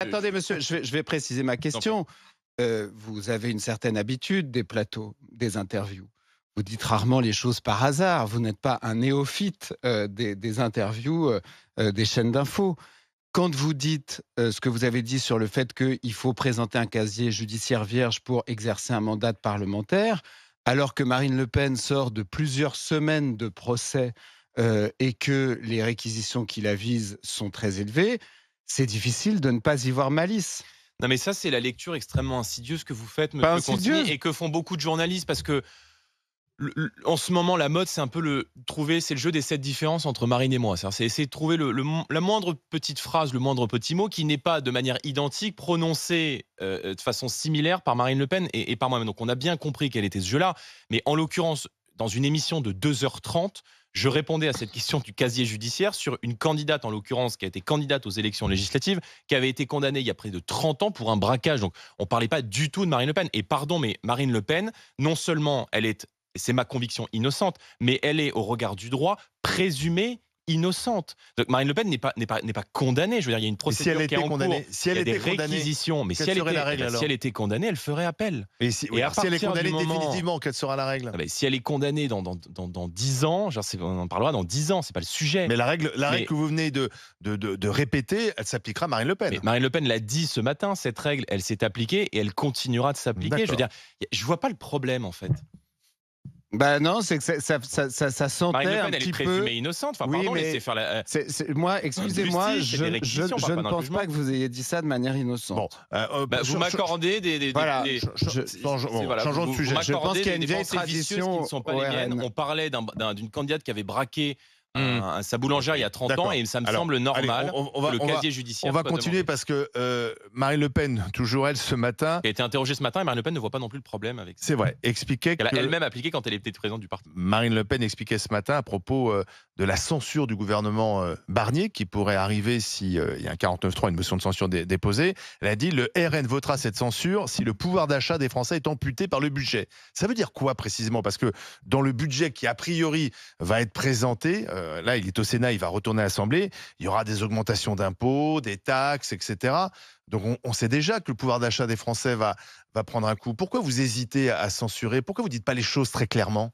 Attendez, monsieur, je vais préciser ma question. Vous avez une certaine habitude des plateaux, des interviews. Vous dites rarement les choses par hasard. Vous n'êtes pas un néophyte des interviews des chaînes d'infos. Quand vous dites ce que vous avez dit sur le fait qu'il faut présenter un casier judiciaire vierge pour exercer un mandat de parlementaire, alors que Marine Le Pen sort de plusieurs semaines de procès et que les réquisitions qui la visent sont très élevées, c'est difficile de ne pas y voir malice. Non, mais ça, c'est la lecture extrêmement insidieuse que vous faites, Pas monsieur Consigny, insidieuse. et que font beaucoup de journalistes, parce que en ce moment, la mode, c'est un peu c'est le jeu des 7 différences entre Marine et moi. C'est essayer de trouver la moindre petite phrase, le moindre petit mot qui n'est pas de manière identique prononcé de façon similaire par Marine Le Pen et par moi-même. Donc, on a bien compris quel était ce jeu-là. Mais en l'occurrence, dans une émission de 2h30, je répondais à cette question du casier judiciaire sur une candidate, en l'occurrence, qui a été candidate aux élections législatives, qui avait été condamnée il y a près de 30 ans pour un braquage. Donc, on ne parlait pas du tout de Marine Le Pen. Et pardon, mais Marine Le Pen, non seulement elle est, et c'est ma conviction, innocente, mais elle est, au regard du droit, présumée innocente. Donc Marine LePen n'est pas condamnée. Je veux dire, il y a une Et si elle procédure qui est était en cours, condamnée, si il elle y a des était condamnée, réquisitions. Mais quelle serait la règle alors? si elle était condamnée, elle ferait appel. Et si, Et à si elle est partir condamnée du moment, définitivement, quelle sera la règle? ah ben, si elle est condamnée dans 10 ans, genre on en parlera dans 10 ans, c'est pas le sujet. Mais la règle Mais, que vous venez de répéter, elle s'appliquera à Marine Le Pen. mais Marine Le Pen l'a dit ce matin, cette règle, elle s'est appliquée et elle continuera de s'appliquer. Je veux D'accord. dire, je vois pas le problème, en fait. Ben non, c'est que ça Marine sentait Le un Pen, elle est petit présumée peu. innocente. Enfin, Oui, pardon, mais laissez faire la. moi, excusez-moi, Justice, c'est des réquisitions, je pas ne d'un pense jugement. pas que vous ayez dit ça de manière Bon, innocente. Vous m'accordez Voilà, changeons de sujet. Vous Je pense m'accordez qu'il y a une des vieille pensées vicieuses qui tradition ne sont pas au les miennes. RN. On parlait d'une candidate qui avait braqué Hmm. sa boulangère il y a 30 ans, D'accord. et ça me Alors, semble normal allez, que le casier judiciaire on va soit continuer demandé. parce que Marine Le Pen, toujours elle, ce matin, Qui a été interrogée ce matin, et Marine Le Pen ne voit pas non plus le problème avec ça. c'est vrai, expliquait Elle a que elle-même appliqué quand elle était présidente du parti. Marine Le Pen expliquait ce matin à propos de la censure du gouvernement Barnier qui pourrait arriver s'il y a un 49.3, une motion de censure déposée. Elle a dit le RN votera cette censure si le pouvoir d'achat des Français est amputé par le budget. Ça veut dire quoi précisément? Parce que dans le budget qui a priori va être présenté, là il est au Sénat, il va retourner à l'Assemblée, il y aura des augmentations d'impôts, des taxes, etc. Donc on sait déjà que le pouvoir d'achat des Français va prendre un coup. Pourquoi vous hésitez à censurer? Pourquoi vous ne dites pas les choses très clairement?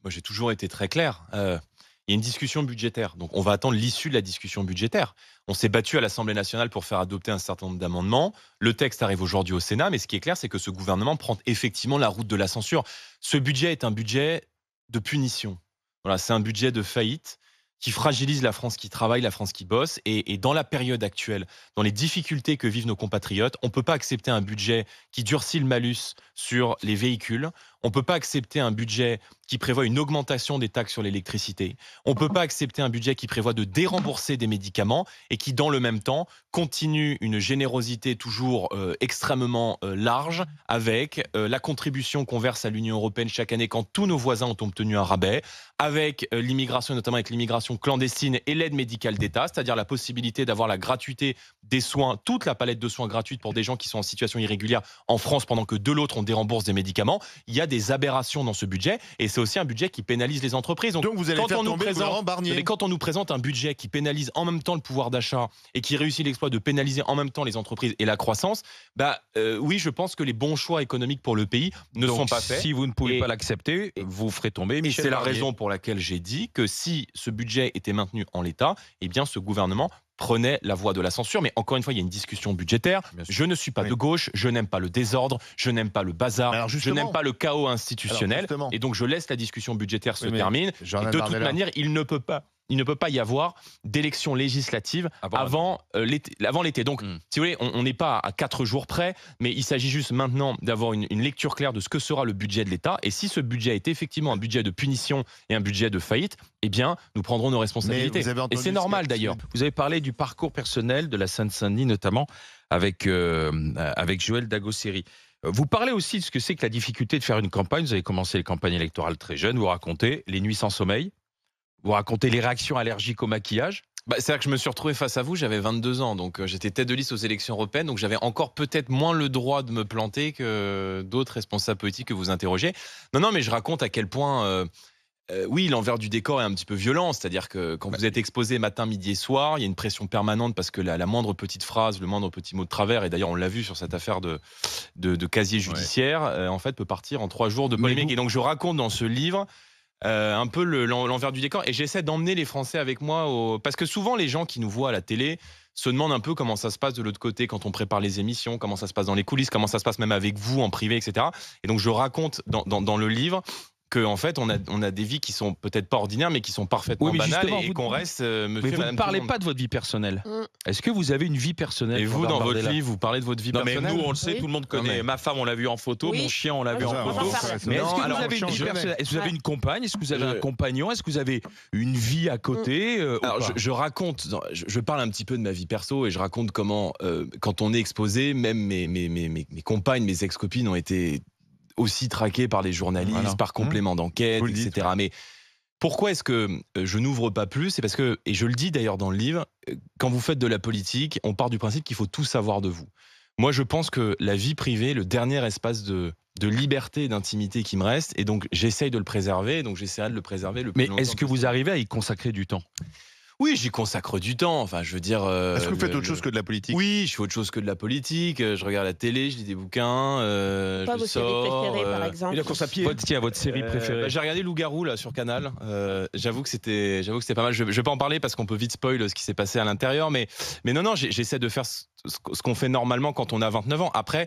Moi, j'ai toujours été très clair. Il y a une discussion budgétaire. Donc, on va attendre l'issue de la discussion budgétaire. On s'est battu à l'Assemblée nationale pour faire adopter un certain nombre d'amendements. Le texte arrive aujourd'hui au Sénat. Mais ce qui est clair, c'est que ce gouvernement prend effectivement la route de la censure. Ce budget est un budget de punition. Voilà, c'est un budget de faillite qui fragilise la France qui travaille, la France qui bosse. Et dans la période actuelle, dans les difficultés que vivent nos compatriotes, on ne peut pas accepter un budget qui durcit le malus sur les véhicules. On ne peut pas accepter un budget qui prévoit une augmentation des taxes sur l'électricité. On ne peut pas accepter un budget qui prévoit de dérembourser des médicaments et qui, dans le même temps, continue une générosité toujours extrêmement large avec la contribution qu'on verse à l'Union européenne chaque année quand tous nos voisins ont obtenu un rabais, avec l'immigration, notamment avec l'immigration clandestine et l'aide médicale d'État, c'est-à-dire la possibilité d'avoir la gratuité des soins, toute la palette de soins gratuite pour des gens qui sont en situation irrégulière en France pendant que de l'autre on dérembourse des médicaments. Il y a des aberrations dans ce budget et c'est aussi un budget qui pénalise les entreprises. Donc vous allez faire tomber le gouvernement Barnier. Mais quand on nous présente un budget qui pénalise en même temps le pouvoir d'achat et qui réussit l'exploit de pénaliser en même temps les entreprises et la croissance, oui, je pense que les bons choix économiques pour le pays ne sont pas faits. Si vous ne pouvez Et- pas l'accepter, vous ferez tomber Et Michel c'est la Barnier. raison pour laquelle j'ai dit que si ce budget était maintenu en l'état, eh bien ce gouvernement prenait la voie de la censure. Mais encore une fois, il y a une discussion budgétaire. Bien sûr. Je ne suis pas Oui. de gauche, je n'aime pas le désordre, je n'aime pas le bazar, Alors je justement- n'aime pas le chaos institutionnel. Alors justement. Et donc je laisse la discussion budgétaire se Oui, mais termine. j'en Et ai de marre toute là. manière, il ne peut pas y avoir d'élections législatives avant l'été. Donc, si vous voulez, on n'est pas à 4 jours près, mais il s'agit juste maintenant d'avoir une lecture claire de ce que sera le budget de l'État. Et si ce budget est effectivement un budget de punition et un budget de faillite, eh bien, nous prendrons nos responsabilités. vous avez Et entendu c'est ce normal qu'a- d'ailleurs. Vous avez parlé du parcours personnel de la Seine-Saint-Denis, notamment avec Joël Dagosseri. Vous parlez aussi de ce que c'est que la difficulté de faire une campagne. Vous avez commencé les campagnes électorales très jeune. Vous racontez les nuits sans sommeil. Vous racontez les réactions allergiques au maquillage. C'est-à-dire que je me suis retrouvé face à vous, j'avais 22 ans, donc j'étais tête de liste aux élections européennes, donc j'avais encore peut-être moins le droit de me planter que d'autres responsables politiques que vous interrogez. Non, mais je raconte à quel point Oui, l'envers du décor est un petit peu violent, c'est-à-dire que quand vous êtes exposé matin, midi et soir, il y a une pression permanente parce que la moindre petite phrase, le moindre petit mot de travers, et d'ailleurs on l'a vu sur cette affaire de casier judiciaire, en fait peut partir en 3 jours de polémique. Et donc je raconte dans ce livre un peu l'envers du décor, et j'essaie d'emmener les Français avec moi, parce que souvent les gens qui nous voient à la télé se demandent un peu comment ça se passe de l'autre côté quand on prépare les émissions, comment ça se passe dans les coulisses, comment ça se passe même avec vous en privé, etc. Et donc je raconte dans le livre qu'en fait, on a des vies qui sont peut-être pas ordinaires, mais qui sont parfaitement banales, et qu'on reste monsieur, mais vous madame, ne parlez tout le monde. pas de votre vie personnelle. Est-ce que vous avez une vie personnelle? Et vous, dans votre livre, vous parlez de votre vie Non, mais personnelle? nous, on le sait, tout le monde connaît. mais- Ma femme, on l'a vu en photo, Oui. mon chien, on l'a vu en on photo. en parle. Mais est-ce Non, que alors, vous avez une on vie change personnelle? Est-ce que vous avez Ouais. une compagne? Est-ce que vous avez un compagnon? Est-ce que vous avez une vie à côté ou Alors, pas je raconte, je parle un petit peu de ma vie perso, et je raconte comment, quand on est exposé, même mes compagnes, mes ex-copines ont été aussi traquées par les journalistes, Voilà. par complément d'enquête, Vous le dites, etc. Mais pourquoi est-ce que je n'ouvre pas plus? C'est parce que, et je le dis d'ailleurs dans le livre, quand vous faites de la politique, on part du principe qu'il faut tout savoir de vous. Moi, je pense que la vie privée, le dernier espace de liberté et d'intimité qui me reste, et donc j'essaye de le préserver, donc j'essaierai de le préserver le plus Mais longtemps est-ce que vous possible. arrivez à y consacrer du temps? Oui, j'y consacre du temps. Enfin, je veux dire. Est-ce que vous faites autre chose que de la politique? Oui, je fais autre chose que de la politique. Je regarde la télé, je lis des bouquins. Pas je vos séries sors. préférées, par exemple. La course à pied. Votre série préférée? J'ai regardé Loup-garou là sur Canal. J'avoue que c'était pas mal. Je vais pas en parler parce qu'on peut vite spoil ce qui s'est passé à l'intérieur. Mais non, j'essaie de faire ce qu'on fait normalement quand on a 29 ans. Après,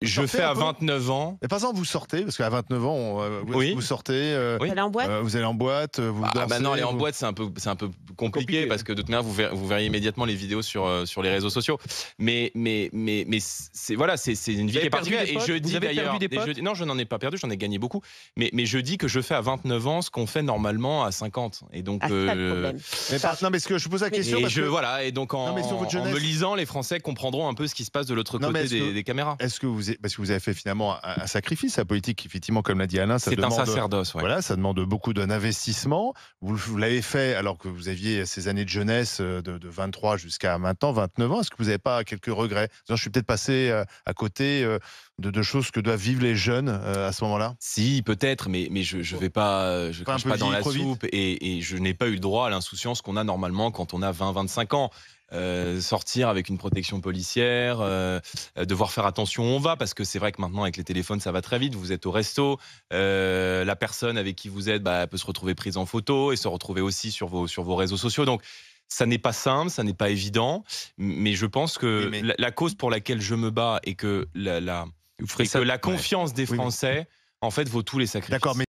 je sortez fais un à peu 29 ans. Mais par exemple, vous sortez, parce qu'à 29 ans, Oui. vous sortez, Oui. Vous allez en boîte? vous allez en boîte, vous dansez. Maintenant, aller en vous- boîte, c'est un peu compliqué, parce que de toute manière, vous verriez immédiatement les vidéos sur les réseaux sociaux. Mais c'est voilà, c'est une vie qui est particulière. Et je dis d'ailleurs, non, je n'en ai pas perdu, j'en ai gagné beaucoup. Mais je dis que je fais à 29 ans ce qu'on fait normalement à 50. Et donc, Ah, c'est ça le problème. Non, mais ce que je pose la question, et parce que voilà. Et donc, Non, mais sur votre en me jeunesse- lisant, les Français comprendront un peu ce qui se passe de l'autre Non, mais côté est-ce que- des caméras. est-ce que parce que vous avez fait finalement un sacrifice, la politique, effectivement, comme l'a dit Alain, ça C'est un demande. sacerdoce, ouais. Voilà, ça demande beaucoup d'investissement. Vous l'avez fait alors que vous aviez ces années de jeunesse de 23 jusqu'à maintenant, 29 ans. Est-ce que vous n'avez pas quelques regrets? Je suis peut-être passé à côté de choses que doivent vivre les jeunes à ce moment-là. Si, peut-être, mais je vais pas, je Pas un crache peu pas dans la vieilli trop soupe, et je n'ai pas eu le droit à l'insouciance qu'on a normalement quand on a 20-25 ans. Sortir avec une protection policière, devoir faire attention où on va, parce que c'est vrai que maintenant avec les téléphones ça va très vite. Vous êtes au resto, la personne avec qui vous êtes peut se retrouver prise en photo et se retrouver aussi sur vos réseaux sociaux. Donc ça n'est pas simple, ça n'est pas évident, mais je pense que Oui, mais- la cause pour laquelle je me bats, et que la Vous ferez ça- confiance des Oui, mais- Français en fait vaut tous les sacrifices. D'accord, mais